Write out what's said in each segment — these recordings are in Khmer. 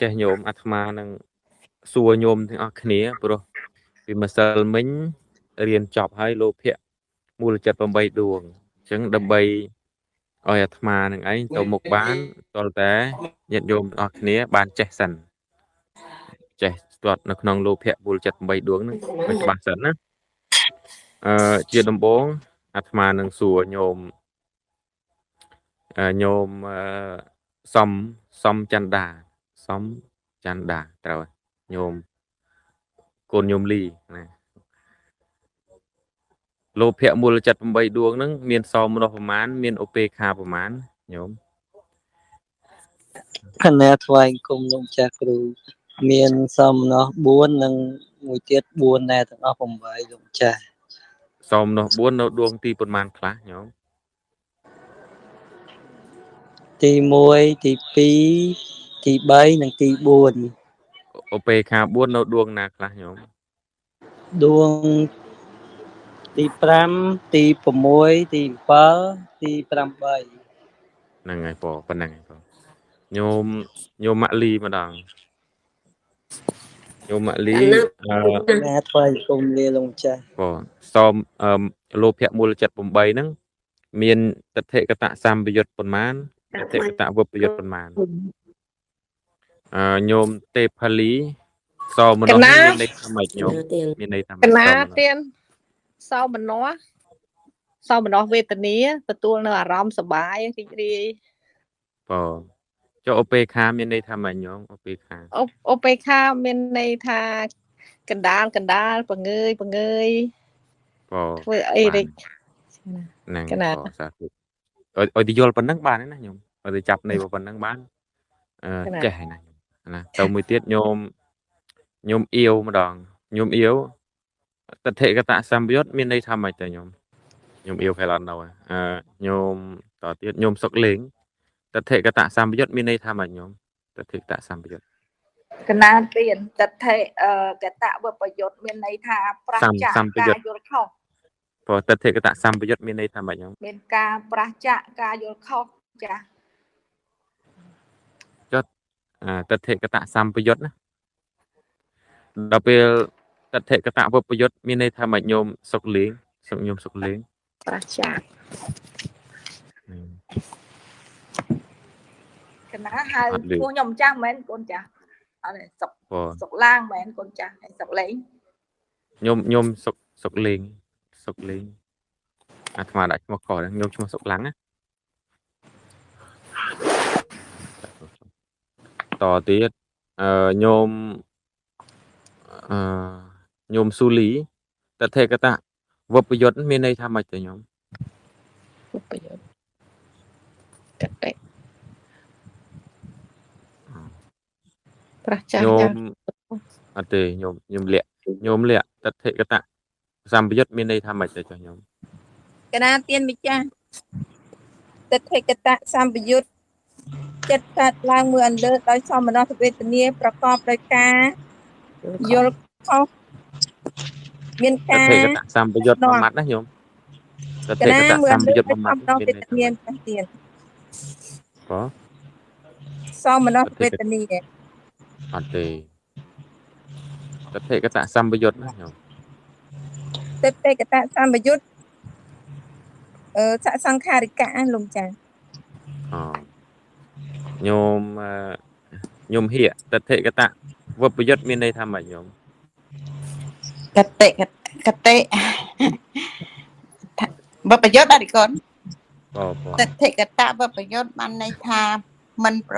ចេះញោមអាត្មានឹងសួរញោមទាំងអស់គ្នាព្រោះពីម្សិលមិញរៀនចប់ហើយលោភៈមូលចិត្ត8ដួងអញ្ចឹងដើម្បីឲ្យអាត្មានឹងឯងទៅមុខបានតលតែញាតិញោមទាំងអស់គ្នាបានចេះសិនចេះស្ទាត់នៅក្នុងលោភៈមូលចិត្ត8ដួងហ្នឹងឲ្យច្បាស់សិនណាជាដំបូងអាត្មានឹងសួរញោមញោមសំសំចន្ទដាសំចន្ទដាត្រូវហើយញោមកូនញោមលីណាលោភៈមូលចិត្ត8ដួងហ្នឹងមានសោមនស្សប្រមាណមានឧបេខាប្រមាណញោមគណៈថ្វាយគុំលោកចាស់គ្រូមានសមណោះ4និងមួយទៀត4ដែរទាំងអស់8លោកចាស់សោមនស្ស4នៅដួងទីប៉ុន្មានខ្លះញោមទី1ទី2ទី3និងទី4ឧបេខា4នៅដួងណាខ្លះញោមដួងទី5ទី6ទី7ទី8ហ្នឹងហើយប៉ុណ្ណឹងហើយញោមម៉ាក់លីម្ដងញោមម៉ាក់លីណាថ្វាយគុំលាលោកចាស់សោមលោភៈមូលចិត្ត8ហ្នឹងមានតថេកតសម្បយុត្តប៉ុន្មានតថេកតវពយុត្តប៉ុន្មានញោមទេផាលីសោមនស្សមានន័យថាម៉េចញោមមានន័យថាម៉េចកណាទៀនសោមនស្សវេទនាទទួលនៅអារម្មណ៍សុបាយរីករាយចុះឧបេខាមានន័យថាម៉េចញោមឧបេខាមានន័យថាកណ្ដាលពងើយធ្វើអីរិចហ្នឹងសាធុឲ្យទៅយល់ប៉ុណ្ណឹងបានទេណាញោមឲ្យទៅចាប់ន័យប៉ុណ្ណឹងបានចេះហើយណាណាទៅមួយទៀតញោមអៀវម្ដងញោមអៀវតថេកតសម្បយុត្តមានន័យថាម៉េចទៅញោមអៀវខែឡននៅញោមតទៀតញោមសុកលេងតថេកតសម្បយុត្តមានន័យថាម៉េចញោមតថេកតសម្បយុត្តកណាទៀនតថេកតវពយុត្តមានន័យថាប្រះចាកការយល់ខុសតថេកតសម្បយុត្តមានន័យថាម៉េចញោមមានការប្រះចាកការយល់ខុសចាចុះតថេកតសម្បយុត្តណាដល់ពេលតថេកតវពយុត្តមានន័យថាម៉េចញោមសុកលេងញោមសុកលេងប្រះចាកកណាហៅពួកខ្ញុំចាស់មែនកូនចាស់អត់សុកឡាងមែនកូនចាស់ហើយសុកលេងញោមសុកលេងអាត្មាដាក់ឈ្មោះខុសញោមឈ្មោះសុកឡាំងណាតទៀតញោមស៊ូលីតថេកតវពយុត្តមានន័យថាម៉េចទៅញោមវពយុត្តកតេប្រះចាកញោមអត់ទេញោមលាក់តថេកតសម្បយុត្តមានន័យថាម៉េចទៅចុះញោមកណាទៀនម្ចាស់តថេកតសម្បយុត្តចិត្តកើតឡើងមួយអន្លើដោយសមនស្សវេទនាប្រកបដោយការយល់ខុសមានការតថេកតសម្បយុត្តមួយម៉ាត់ណាញោមតថេកតសម្បយុត្តមួយម៉ាត់មានវេទនាទៀតសមនស្សវេទនាអត់ទេតថេកតសម្បយុត្តណាញោមតថេកតសម្បយុត្តសសង្ខារិកៈលោកចាញោមហៀតថេកតវពយុត្តមានន័យថាម៉េចញោមកតេវពយុត្តអរិកូនតថេកតវពយុត្តបានន័យថាមិនប្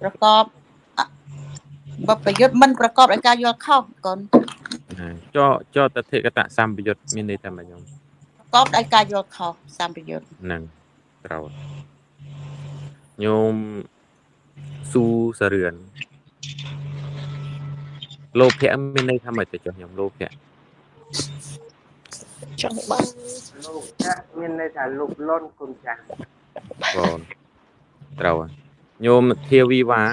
រកបវពយុត្តមិនប្រកបដោយការយល់ខុសកូនចតថេកតសម្បយុត្តមានន័យថាម៉េចញោមប្រកបដោយការយល់ខុសសម្បយុត្តហ្នឹងត្រូវញោមស៊ូសរឿនលោភៈមានន័យថាម៉េចទៅចុះញោមលោភៈចង់បានលោភៈមានន័យថាលោភលន់គុណចាស់ត្រូវញោមធាវីវ៉ា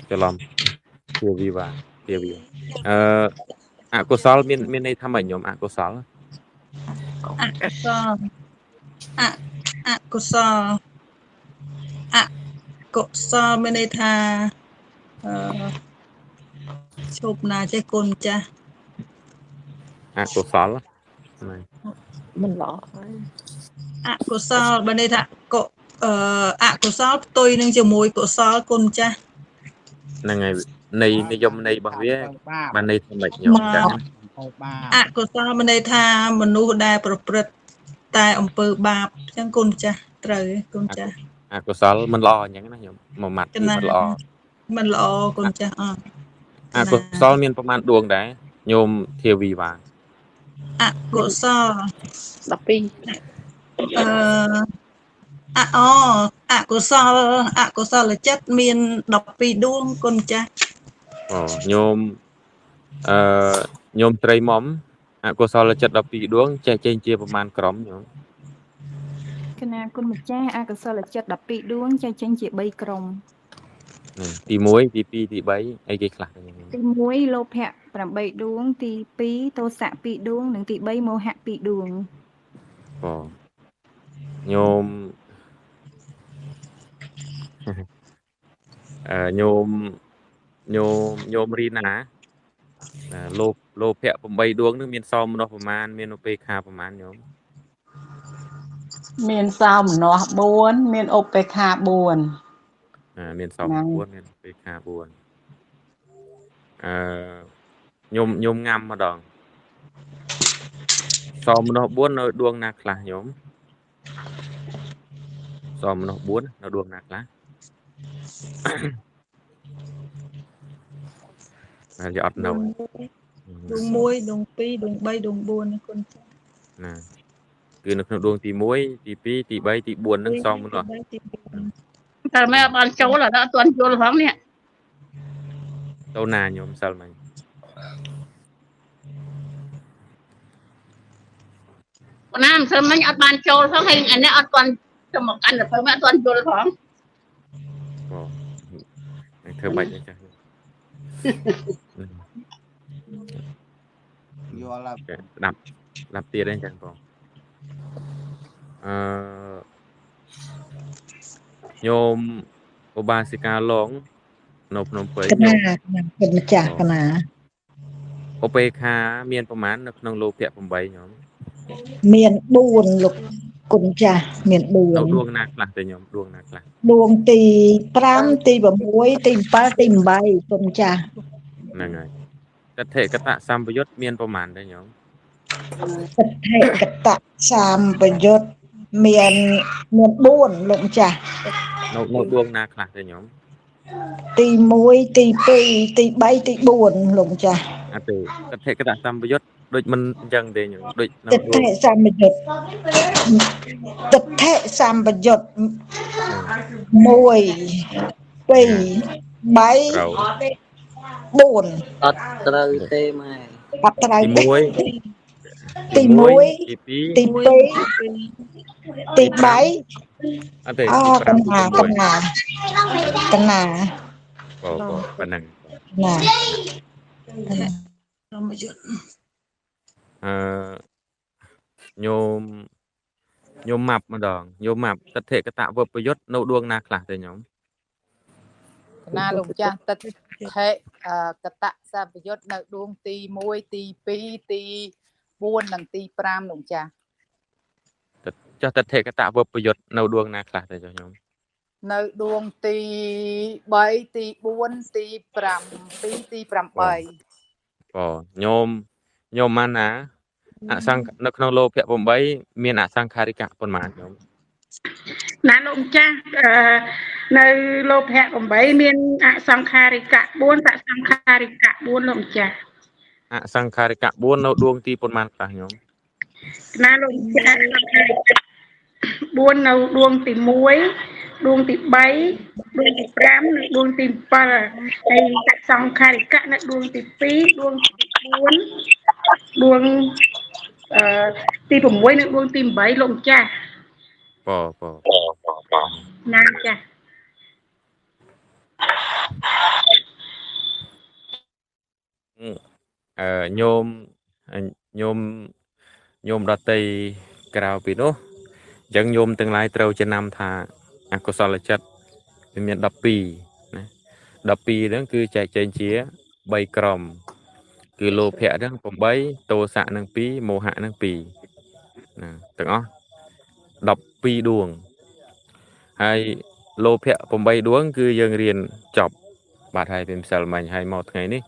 ច្រឡំធាវីវ៉ាអកុសលមានន័យថាម៉េចញោមអកុសលអកុសល កុសលមានន័យថាឈប់ណាចេះគុណម្ចាស់ អកុសលហ្នឹង មិនល្អ អកុសលបើន័យថាអកុសលផ្ទុយនឹងជាមួយកុសលគុណម្ចាស់ ហ្នឹងហើយនៃនិយមន័យរបស់វាបានន័យថាម៉េចខ្ញុំចា អកុសលមានន័យថាមនុស្សដែលប្រព្រឹត្តតែអំពើបាបអញ្ចឹងគុណម្ចាស់ត្រូវគុណម្ចាស់ អកុសលមិនល្អអញ្ចឹងណាខ្ញុំមួយម៉ាត់គឺមិនល្អ មិនល្អគុណម្ចាស់ អកុសលមានប្រមាណដួងដែរញោមធាវីវ៉ា អកុសល 12 អកុសលចិត្តមាន12ដួងគុណម្ចាស់ អូញោមញោមត្រីមុំអកុសលចិត្ត12ដួងចែកចេញជាប្រមាណក្រុមញោម គណៈគុណម្ចាស់អកុសលចិត្ត12ដួងចែកចេញជា3ក្រុម ទី1ទី2ទី3អីគេខ្លះទៅញោម ទី1លោភៈ8ដួងទី2ទោសៈ2ដួងនិងទី3មោហៈ2ដួង អូញោមញោមរីណាលោភៈ8ដួងនឹងមានសោមនស្សប្រមាណមានឧបេក្ខាប្រមាណញោម មានសោមនស្ស4មានឧបេក្ខា4 មានសោម 4មានឧបេក្ខា4ញោមងាំម្ដងសោមនស្ស4នៅដួងណាខ្លះញោមសោមនស្ស4នៅដួងណាខ្លះ ហើយអត់នៅ ដួង1ដួង2ដួង3ដួង4ណាគុណម្ចាស់ ណាគឺនៅក្នុងដួងទី1ទី2ទី3ទី4នឹងសោមនស្ស តែមិនអត់បានចូលអត់ទាន់យល់ផងនេះ ទៅណាញោមសិលមិញ ប៉ុន្តែមិនសិនមិញអត់បានចូលផងហើយអានេះអត់ទាន់ទៅមកកាន់ទៅមិនអត់ទាន់យល់ផង អូធ្វើបាច់អញ្ចឹង យល់ហើយ ស្ដាប់ទៀតអញ្ចឹងបងញោមឧបាសិកាឡងនៅភ្នំពេញ កណាគុណម្ចាស់កណា ឧបេក្ខាមានប្រមាណនៅក្នុងលោភៈ8ញោម មាន4លោកគុណម្ចាស់មាន នៅ 4 ដួងណាខ្លះទៅញោមដួងណាខ្លះ ដួងទី5ទី6ទី7ទី8គុណម្ចាស់ ហ្នឹងហើយកថេកតសម្បយុទ្ធមានប្រមាណដែរញោម សទ្ធិកតសម្បយុទ្ធមាន4លោកម្ចាស់ នៅដួងណាខ្លះទៅញោម ទី1ទី2ទី3ទី4លោកម្ចាស់ អត់ទេកថេកតសម្បយុទ្ធដូចមិនអញ្ចឹងទេញោមដូចនៅ ទិដ្ឋិសម្បយុទ្ធទិដ្ឋិសម្បយុទ្ធ1 2 3 4 អត់ត្រូវទេម៉ែ អត់ត្រូវ ទី ទេ 1 ទី ទី 1 2 ទី 2 ទី អត់ទេ 3 អូ ទី ក 5 ណា ទី កណាកណា បងប៉ុណ្ណឹង ណា សម្បយុទ្ធ ញោមម៉ាប់ម្ដងញោមម៉ាប់តថេកតវប្រយុទ្ធនៅដួងណាខ្លះទៅញោម ណាលោកម្ចាស់ទិដ្ឋិកតសម្បយុទ្ធនៅដួងទី1ទី2ទី4និងទី5លោកម្ចាស់ ចុះតថេកតវប្រយុទ្ធនៅដួងណាខ្លះទៅចុះញោម នៅដួងទី3ទី4ទី5ទី8 បងញោមម៉ាណាអសង្ខនៅក្នុងលោភៈ8មានអសង្ខារិកៈប៉ុន្មានញោម ណាលោកម្ចាស់នៅលោភៈ8មានអសង្ខារិកៈ4សសង្ខារិកៈ4លោកម្ចាស់ អសង្ខារិកៈ4នៅដួងទីប៉ុន្មានខ្លះញោម ណាលោកម្ចាស់សង្ខារិកៈ4នៅដួងទី1ដួងទី3ដួងទី5និងដួងទី7ហើយសង្ខារិកៈនៅដួងទី2ដួងទី4ដួងទី6និងដួងទី8លោកម្ចាស់ ណាចាស់ ញោមដតីក្រៅពីនោះអញ្ចឹងញោមទាំងឡាយត្រូវចំណាំថាអកុសលចិត្ត វាមាន12ណា12ហ្នឹងគឺចែកចេញជា3ក្រុមគឺលោភៈហ្នឹង8ទោសៈហ្នឹង2មោហៈហ្នឹង2ណាទាំងអស់12ដួងហើយលោភៈ8ដួងគឺយើងរៀនចប់បាទហើយពីម្សិលមិញហើយមកថ្ងៃនេះ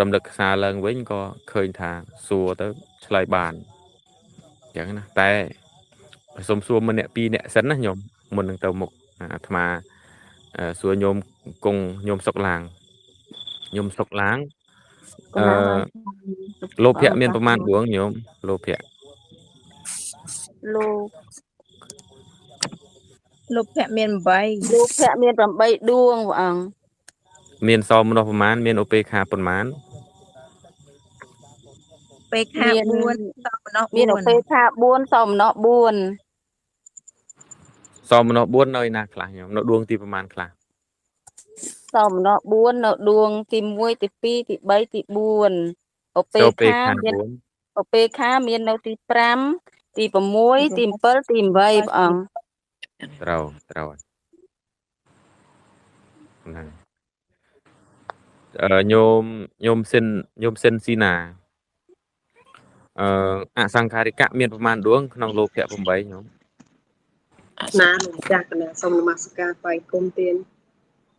រំលឹកខ្សាឡើងវិញក៏ឃើញថាសួរទៅឆ្លើយបានអញ្ចឹងណាតែសូមសួរម្នាក់ពីរនាក់សិនណាញោមមុននឹងទៅមុខអាត្មាសួរញោមគង់ញោមសុកឡាងញោមសុកឡាងលោភៈមានប្រមាណដួងញោមលោភៈ លោកភៈមាន8 លោកភៈមាន8ដួងព្រះអង្គ មានសោមនស្សប្រមាណមានឧបេខាប្រមាណ ពេខា4សមណោះ មានឧបេខា4សមណោះ4 សោមនស្ស4នៅឯណាខ្លះញោមនៅដួងទីប្រមាណខ្លះ សមណោះ4នៅដួងទី1ទី2ទី3ទី4ឧបេ ចូលពេ ខា ខា មាន 4 ឧបេខាមាននៅទី5ទី6ទី7ទី8ព្រះអង្គ ត្រូវហ្នឹងញោមសិនស៊ីណាអសង្ខារិកៈមានប្រមាណដួងក្នុងលោភៈ8ញោម ណាលោកចាស់កណាសូមនមស្ការថ្វាយគុំទាន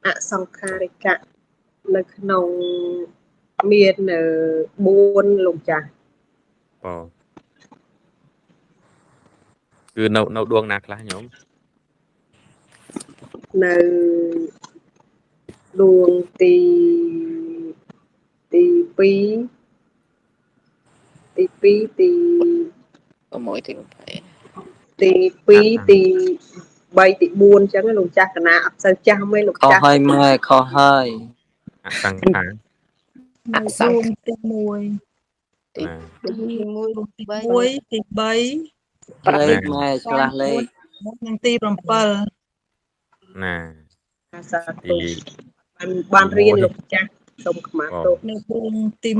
អសង្ខារិកៈនៅក្នុងមាន4លោកចាស់ បងគឺនៅដួងណាខ្លះញោម នៅដួងទី2ទី2ទី6ទី8ទី2ទី3ទី4អញ្ចឹងលោកចាស់កណាអត់សូវចាស់មែនលោក ខុស ចាស់ ហើយម៉ែខុសហើយ អសង្ខា នៅដួងទី1 ទី1ទី3 ទី លេខម៉ែឆ្លាស់លេខ 3និងទី7 ណា សាធុបានរៀនលោកចាស់សូមខ្មាស់ទោស នៅដួងទី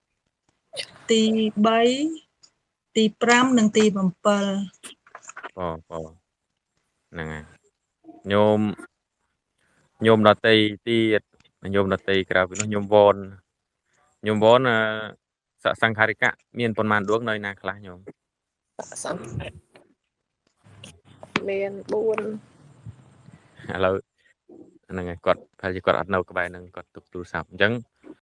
1ទី3ទី5និងទី7 បងហ្នឹងហើយញោមដតីទៀតញោមដតីក្រៅពីនោះញោមវនសង្ខារិកៈមានប្រមាណដួងនៅណាខ្លះញោម មាន4 ឥឡូវហ្នឹងហើយគាត់ប្រហែលជាគាត់អត់នៅក្បែរហ្នឹងគាត់ទុកទូរស័ព្ទអញ្ចឹង